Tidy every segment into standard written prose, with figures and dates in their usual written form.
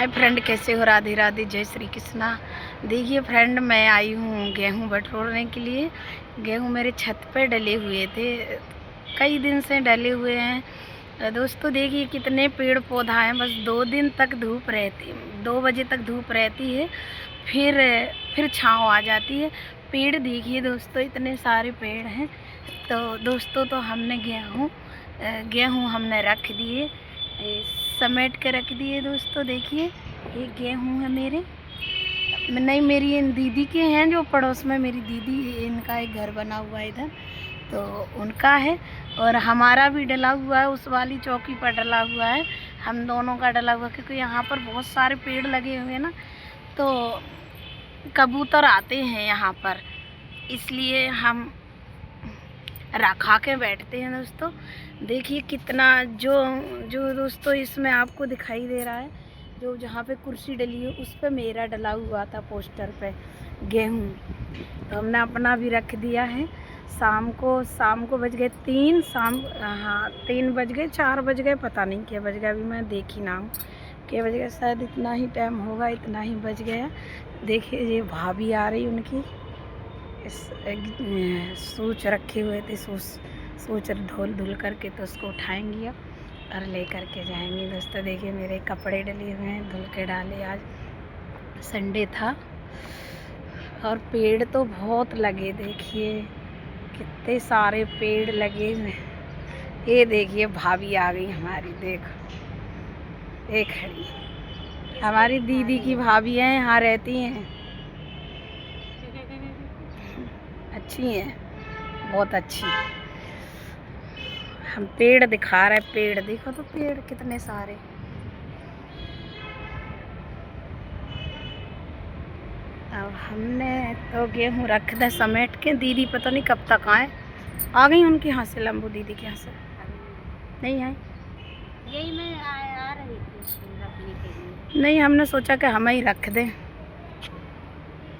Hi friend, कैसे हो? राधे राधे, जय श्री कृष्णा। देखिए फ्रेंड, मैं आई हूँ गेहूँ बटोरने के लिए। गेहूँ मेरे छत पे डले हुए थे, कई दिन से डले हुए हैं दोस्तों। देखिए कितने पेड़ पौधा हैं, बस 2 दिन तक धूप रहती, 2 बजे तक धूप रहती है, फिर छाँव आ जाती है। पेड़ देखिए दोस्तों, इतने सारे पेड़ हैं। तो दोस्तों, तो हमने गेहूँ हमने रख दिए, समेट के रख दिए दोस्तों। देखिए ये गेहूँ है मेरे, नहीं मेरी इन दीदी के हैं, जो पड़ोस में मेरी दीदी, इनका एक घर बना हुआ है इधर, तो उनका है। और हमारा भी डला हुआ है, उस वाली चौकी पर डला हुआ है, हम दोनों का डला हुआ है। क्योंकि यहाँ पर बहुत सारे पेड़ लगे हुए हैं ना, तो कबूतर आते हैं यहाँ पर, इसलिए हम रखा के बैठते हैं दोस्तों। देखिए कितना जो जो दोस्तों इसमें आपको दिखाई दे रहा है, जो जहाँ पे कुर्सी डली है उस पे मेरा डला हुआ था पोस्टर पे गेहूँ, तो हमने अपना भी रख दिया है। शाम को बज गए 3, हाँ 3 बज गए, 4 बज गए, पता नहीं क्या बज गया, अभी मैं देखी ना हूँ क्या बज गया, शायद इतना ही टाइम होगा, इतना ही बज गया। देखिए ये भाभी आ रही उनकी, सोच रखे हुए थे, सोच धुल धुल करके, तो उसको उठाएंगी अब और ले करके जाएंगी दोस्तों। देखिए मेरे कपड़े डले हुए हैं, धुल के डाले, आज संडे था। और पेड़ तो बहुत लगे, देखिए कितने सारे पेड़ लगे हुए हैं। ये देखिए भाभी आ गई हमारी, देखो एक खड़ी, हमारी दीदी की भाभी हैं, यहाँ रहती हैं, अच्छी हैं, बहुत अच्छी। हम पेड़ दिखा रहे, पेड़ देखो तो, पेड़ कितने सारे। अब हमने तो गेहूँ रख दे समेट के, दीदी पता नहीं कब तक आए। आ गई उनके यहाँ से, लंबू दीदी के यहाँ से नहीं आए, यही मैं आ रही थी रखने के लिए। नहीं, हमने सोचा कि हम ही रख दें,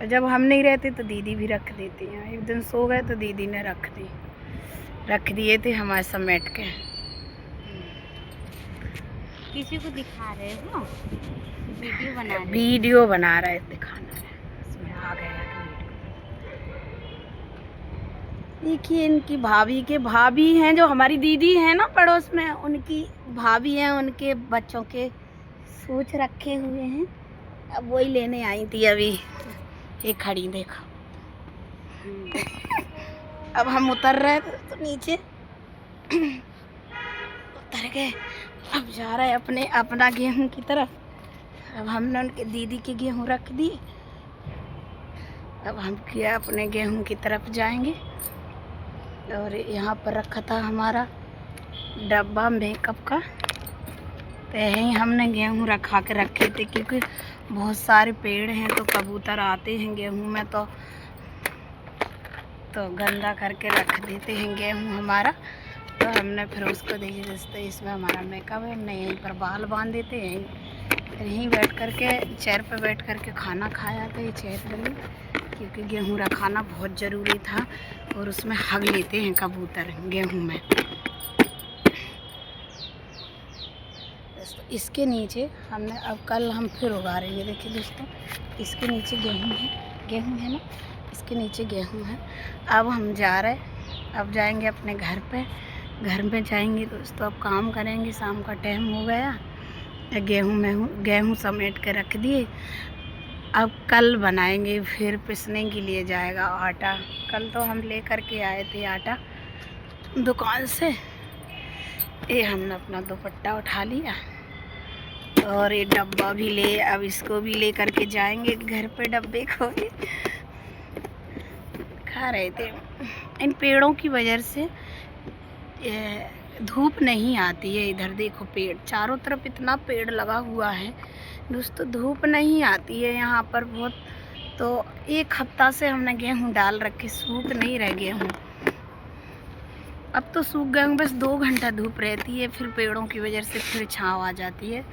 जब हम नहीं रहते तो दीदी भी रख देती हैं। एक दिन सो गए तो दीदी ने रख दिए थे हमारे समेट के। किसी को दिखा रहे हो? वीडियो बना रहे, दिखाना है, इसमें आ गया देखिए इनकी भाभी हैं, जो हमारी दीदी हैं ना पड़ोस में, उनकी भाभी हैं, उनके बच्चों के सोच रखे हुए हैं। अब वही लेने आई थी अभी, ये खड़ी देखो। अब हम उतर रहे थे तो नीचे उतर गए, अब जा रहे हैं अपना गेहूं की तरफ। अब हमने उनके दीदी के गेहूं रख दिए, अब हम क्या अपने गेहूं की तरफ जाएंगे। और यहाँ पर रखा था हमारा डब्बा मेकअप का, तो यहीं हमने गेहूं रखा के रखे थे, क्योंकि बहुत सारे पेड़ हैं तो कबूतर आते हैं गेहूं में, तो गंदा करके रख देते हैं गेहूं हमारा। तो हमने फिर उसको, देखिए दोस्तों इसमें हमारा मेकअप है, हमने यहीं पर बाल बांध देते हैं, फिर यहीं बैठ करके चेयर पर बैठ करके खाना खाया था। ये चेयर पर ही, क्योंकि गेहूँ रखाना बहुत ज़रूरी था, और उसमें हग लेते हैं कबूतर गेहूँ में। दोस्तों इसके नीचे हमने, अब कल हम फिर उगा रहे हैं, देखिए दोस्तों इसके नीचे गेहूँ है ना, इसके नीचे गेहूँ है। अब हम जा रहे, अब जाएंगे अपने घर में जाएंगे दोस्तों, अब काम करेंगे, शाम का टाइम हो गया। गेहूँ समेट के रख दिए, अब कल बनाएंगे, फिर पिसने के लिए जाएगा आटा। कल तो हम ले करके आए थे आटा दुकान से। ये हमने अपना दुपट्टा उठा लिया, और ये डब्बा भी ले, अब इसको भी ले करके जाएंगे घर पे, डब्बे को भी खा रहे थे। इन पेड़ों की वजह से धूप नहीं आती है इधर, देखो पेड़ चारों तरफ, इतना पेड़ लगा हुआ है दोस्तों, धूप नहीं आती है यहाँ पर बहुत। तो 1 हफ्ता से हमने गेहूँ डाल रखे, सूख नहीं रहे गेहूँ, अब तो सूख गए हूँ, बस 2 घंटा धूप रहती है, फिर पेड़ों की वजह से फिर छाँव आ जाती है,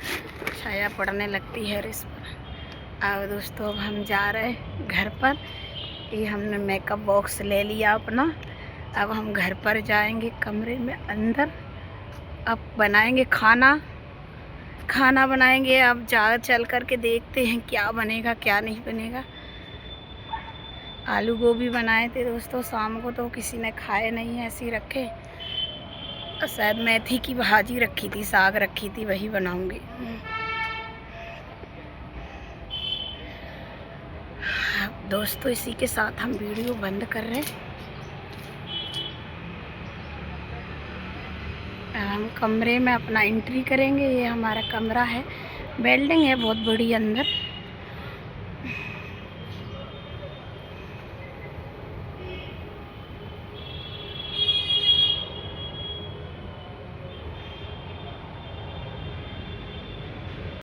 छाया पड़ने लगती है इस पर। अब दोस्तों अब हम जा रहे घर पर, ये हमने मेकअप बॉक्स ले लिया अपना, अब हम घर पर जाएंगे कमरे में अंदर, अब बनाएंगे खाना, खाना बनाएंगे। अब जा चल कर के देखते हैं क्या बनेगा क्या नहीं बनेगा। आलू गोभी बनाए थे दोस्तों शाम को, तो किसी ने खाए नहीं है, ऐसे ही रखे। और शायद मेथी की भाजी रखी थी, साग रखी थी, वही बनाऊंगी। दोस्तों इसी के साथ हम वीडियो बंद कर रहे हैं। हम कमरे में अपना एंट्री करेंगे। ये हमारा कमरा है, बिल्डिंग है बहुत बड़ी अंदर।